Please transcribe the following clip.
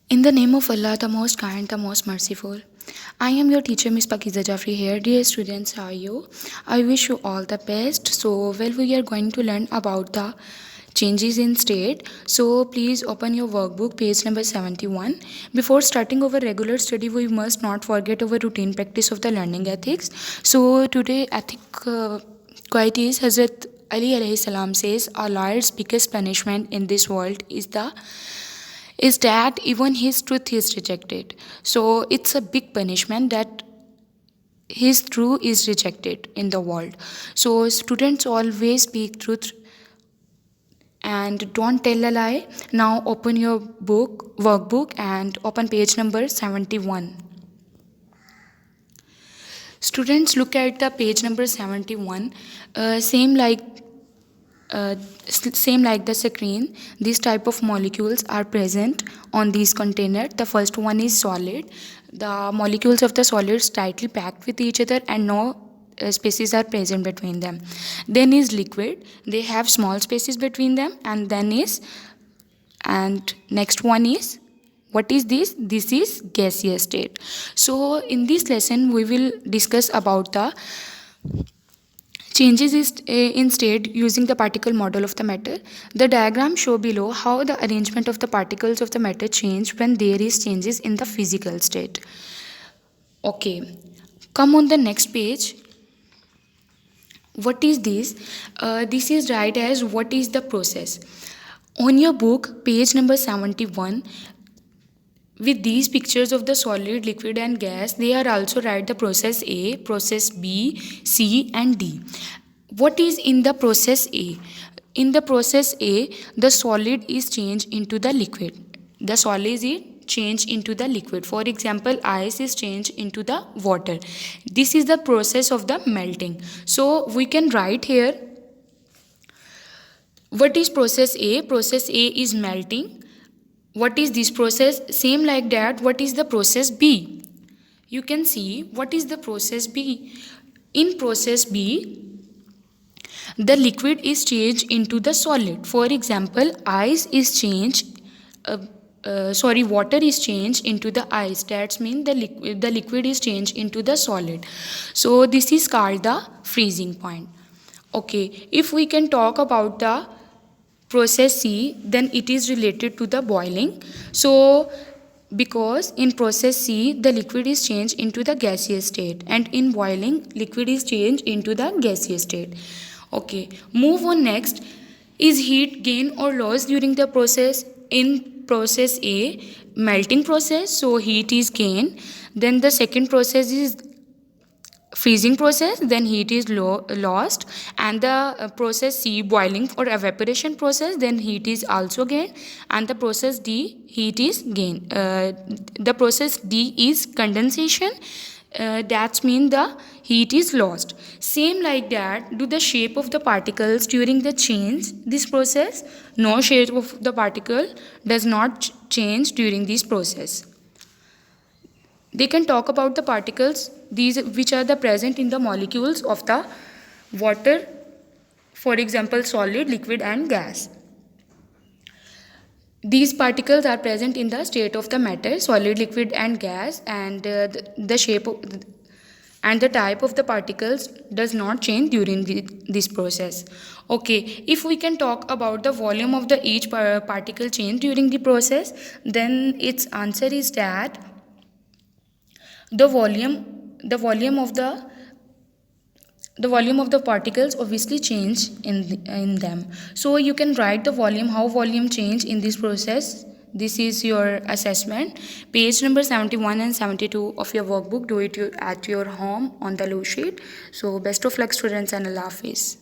In the name of Allah, the most kind, the most merciful. I am your teacher, Miss Pakiza Jafri here. Dear students, how are you? I wish you all the best. So, we are going to learn about the changes in state. So, please open your workbook, page number 71. Before starting our regular study, we must not forget our routine practice of the learning ethics. So, today, ethic quite is Hazrat Ali alayhi salam says, a liar's biggest punishment in this world is that even his truth is rejected. So it's a big punishment that his truth is rejected in the world. So students always speak truth and don't tell a lie. Now open your workbook and open page number 71. Students, look at the page number 71. Same like the screen, these type of molecules are present on these container. The first one is solid. The molecules of the solids tightly packed with each other and no spaces are present between them. Then is liquid, they have small spaces between them. And next one is, what is this is gaseous state. So in this lesson we will discuss about the changes in state using the particle model of the matter. The diagram show below how the arrangement of the particles of the matter change when there is changes in the physical state. Okay, come on the next page. What is this? This is right as what is the process. On your book, page number 71, with these pictures of the solid, liquid and gas, they are also write the process A, process B, C and D. What is in the process A? In the process A, the solid is changed into the liquid. The solid is changed into the liquid. For example, ice is changed into the water. This is the process of the melting. So we can write here, what is process A? Process A is melting. What is this process? Same like that, what is the process B? You can see what is the process B. In process B, the liquid is changed into the solid. For example, water is changed into the ice. That means the liquid is changed into the solid. So this is called the freezing point. Okay, if we can talk about the process C, then it is related to the boiling. So because in process C, the liquid is changed into the gaseous state, and in boiling, liquid is changed into the gaseous state. Okay, move on next. Is heat gain or loss during the process? In process A, melting process, so heat is gained. Then the second process is freezing process, then heat is lost. And the process C, boiling or evaporation process, then heat is also gained. And the process D, heat is gained. The process D is condensation. That means the heat is lost. Same like that, do the shape of the particles during the change this process? No, shape of the particle does not change during this process. They can talk about the particles, these which are the present in the molecules of the water, for example, solid, liquid and gas. These particles are present in the state of the matter, solid, liquid and gas, and the shape and the type of the particles does not change during this process. Okay, if we can talk about the volume of the each particle change during the process, then its answer is that the volume of the particles obviously change in them. So you can write the volume, how volume change in this process. This is your assessment, page number 71 and 72 of your workbook. Do it at your home on the loose sheet. So best of luck students, and Allah Hafiz.